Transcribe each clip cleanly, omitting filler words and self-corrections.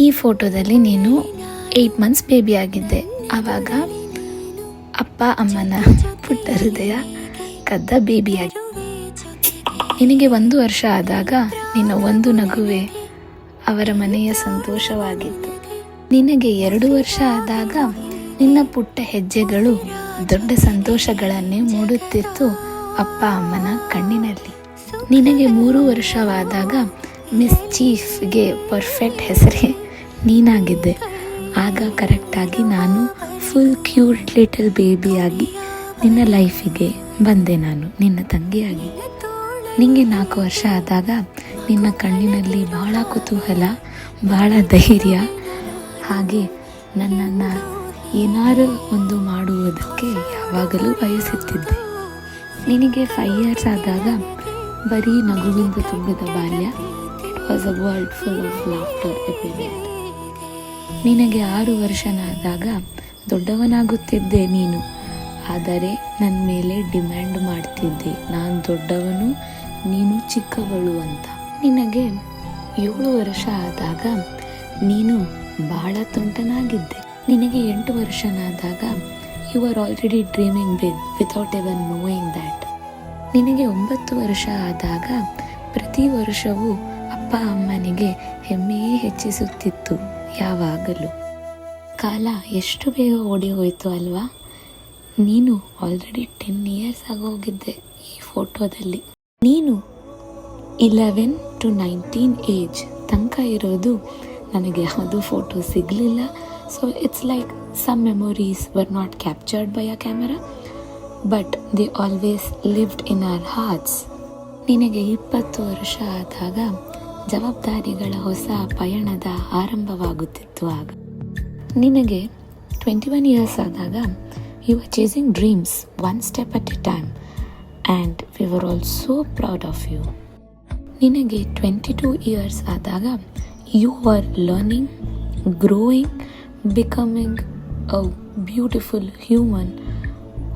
ಈ ಫೋಟೋದಲ್ಲಿ ನೀನು 8 ಮಂತ್ಸ್ ಬೇಬಿ ಆಗಿದ್ದೆ. ಆವಾಗ ಅಪ್ಪ ಅಮ್ಮನ ಪುಟ್ಟ ಹೃದಯ ಕದ್ದ ಬೇಬಿಯಾಗಿ. ನಿನಗೆ 1 ವರ್ಷ ಆದಾಗ ನಿನ್ನ ಒಂದು ನಗುವೆ ಅವರ ಮನೆಯ ಸಂತೋಷವಾಗಿತ್ತು. ನಿನಗೆ 2 ವರ್ಷ ಆದಾಗ ನಿನ್ನ ಪುಟ್ಟ ಹೆಜ್ಜೆಗಳು ದೊಡ್ಡ ಸಂತೋಷಗಳನ್ನೇ ಮೂಡುತ್ತಿತ್ತು ಅಪ್ಪ ಅಮ್ಮನ ಕಣ್ಣಿನಲ್ಲಿ. ನಿನಗೆ 3 ವರ್ಷವಾದಾಗ ಮಿಸ್ ಚೀಫ್ಗೆ ಪರ್ಫೆಕ್ಟ್ ಹೆಸರೇ ನೀನಾಗಿದ್ದೆ. ಆಗ ಕರೆಕ್ಟಾಗಿ ನಾನು ಫುಲ್ ಕ್ಯೂಟ್ ಲಿಟಲ್ ಬೇಬಿಯಾಗಿ ನಿನ್ನ ಲೈಫಿಗೆ ಬಂದೆ, ನಾನು ನಿನ್ನ ತಂಗಿಯಾಗಿ. ನಿನಗೆ 4 ವರ್ಷ ಆದಾಗ ನಿನ್ನ ಕಣ್ಣಿನಲ್ಲಿ ಬಹಳ ಕುತೂಹಲ, ಬಹಳ ಧೈರ್ಯ, ಹಾಗೆ ನನ್ನನ್ನು ಏನಾದರೂ ಒಂದು ಮಾಡುವುದಕ್ಕೆ ಯಾವಾಗಲೂ ಬಯಸುತ್ತಿದ್ದೆ. ನಿನಗೆ 5 ಇಯರ್ಸ್ ಆದಾಗ ಬರೀ ನಗುವಿಂದ ತುಂಬಿದ ಬಾಲ್ಯ. It was a world full of laughter everywhere. ನಿನಗೆ 6 ವರ್ಷನಾದಾಗ ದೊಡ್ಡವನಾಗುತ್ತಿದ್ದೆ ನೀನು, ಆದರೆ ನನ್ನ ಮೇಲೆ ಡಿಮ್ಯಾಂಡ್ ಮಾಡ್ತಿದ್ದೆ, ನಾನು ದೊಡ್ಡವನು ನೀನು ಚಿಕ್ಕವಳು ಅಂತ. ನಿನಗೆ 7 ವರ್ಷ ಆದಾಗ ನೀನು ಬಹಳ ತುಂಟನಾಗಿದ್ದೆ. ನಿನಗೆ 8 ವರ್ಷನಾದಾಗ you are already dreaming big without even knowing that. ನಿನಗೆ 9 ವರ್ಷ ಆದಾಗ ಪ್ರತಿ ವರ್ಷವೂ ಅಪ್ಪ ಅಮ್ಮನಿಗೆ ಹೆಮ್ಮೆಯೇ ಹೆಚ್ಚಿಸುತ್ತಿತ್ತು ಯಾವಾಗಲೂ. ಕಾಲ ಎಷ್ಟು ಬೇಗ ಓಡಿ ಹೋಯಿತು ಅಲ್ವಾ? ನೀನು ಆಲ್ರೆಡಿ 10 ಇಯರ್ಸ್ ಆಗೋಗಿದ್ದೆ ಈ ಫೋಟೋದಲ್ಲಿ. ನೀನು 11 to 19 ಏಜ್ ತನಕ ಇರೋದು ನನಗೆ ಯಾವುದೂ ಫೋಟೋ ಸಿಗಲಿಲ್ಲ. So it's like some memories were not captured by a camera, but they always lived in our hearts. ನಿನಗೆ 20 ವರ್ಷ ಆದಾಗ ಜವಾಬ್ದಾರಿಗಳ ಹೊಸ ಪಯಣದ ಆರಂಭವಾಗುತ್ತಿತ್ತು. ಆಗ ನಿನಗೆ 21 ಇಯರ್ಸ್ ಆದಾಗ you are chasing dreams one step at a time and we were all so proud of you. ನಿನಗೆ 22 years ಆದಾಗ you are learning, growing, becoming a beautiful human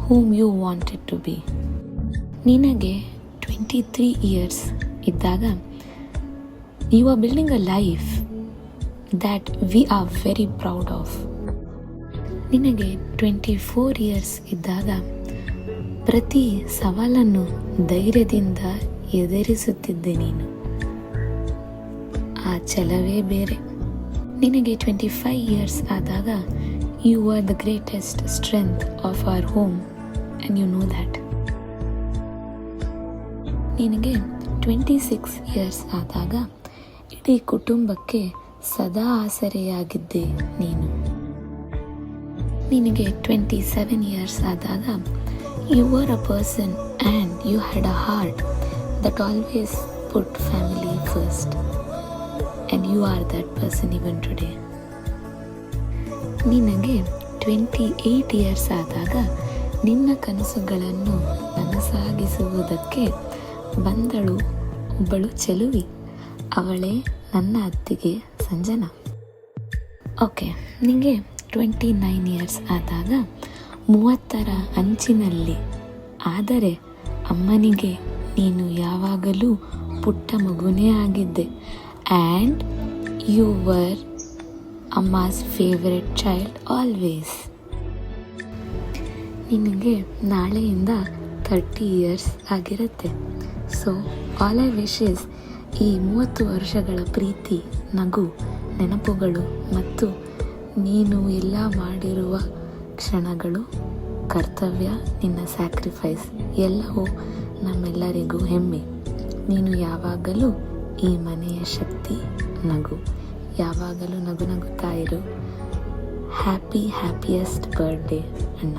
whom you wanted to be. ನಿನಗೆ 23 years ಇದ್ದಾಗ you are building a life that we are very proud of. ನಿನಗೆ 24 years ಇದ್ದಾಗ ಪ್ರತಿ ಸವಾಲನ್ನು ಧೈರ್ಯದಿಂದ ಎದುರಿಸುತ್ತಿದ್ದೆ ನೀನು. ಆ ಛಲವೇ ಬೇರೆ. ನಿನಗೆ 25 ಇಯರ್ಸ್ ಆದಾಗ you are the greatest strength of our home and you know that. ನಿನಗೆ 26 ಇಯರ್ಸ್ ಆದಾಗ ಇಡೀ ಕುಟುಂಬಕ್ಕೆ ಸದಾ ಆಸರೆಯಾಗಿದ್ದೆ ನೀನು. ನಿನಗೆ 27 ಇಯರ್ಸ್ ಆದಾಗ you are a person and you had a heart that always put family first. And you are that person even today. ನಿನಗೆ 28 years ಆದಾಗ ನಿನ್ನ ಕನಸುಗಳನ್ನು ನನಸಾಗಿಸುವುದಕ್ಕೆ ಬಂದಳು ಒಬ್ಬಳು ಚೆಲುವಿ. ಅವಳೇ ನನ್ನ ಅತ್ತಿಗೆ ಸಂಜನಾ. ಓಕೆ, ನಿನಗೆ 29 ಇಯರ್ಸ್ ಆದಾಗ 30ರ ಅಂಚಿನಲ್ಲಿ, ಆದರೆ ಅಮ್ಮನಿಗೆ ನೀನು ಯಾವಾಗಲೂ ಪುಟ್ಟ ಮಗುನೇ ಆಗಿದ್ದೆ. And you were Amma's favorite child always. ನಿನಗೆ ನಾಳೆಯಿಂದ 30 ಇಯರ್ಸ್ ಆಗಿರುತ್ತೆ. So all I wish is ಈ 30 ವರ್ಷಗಳ ಪ್ರೀತಿ, ನಗು, ನೆನಪುಗಳು ಮತ್ತು ನೀನು ಎಲ್ಲ ಮಾಡಿರುವ ಕ್ಷಣಗಳು, ಕರ್ತವ್ಯ, ನಿನ್ನ ಸ್ಯಾಕ್ರಿಫೈಸ್ ಎಲ್ಲವೂ ನಮ್ಮೆಲ್ಲರಿಗೂ ಹೆಮ್ಮೆ. ನೀನು ಯಾವಾಗಲೂ ಈ ಮನೆಯ ಶಕ್ತಿ, ನಗು, ಯಾವಾಗಲೂ ನಗು ನಗುತ್ತಾ ಇರು. ಹ್ಯಾಪಿಯೆಸ್ಟ್ ಬರ್ಡೇ ಅಣ್ಣ.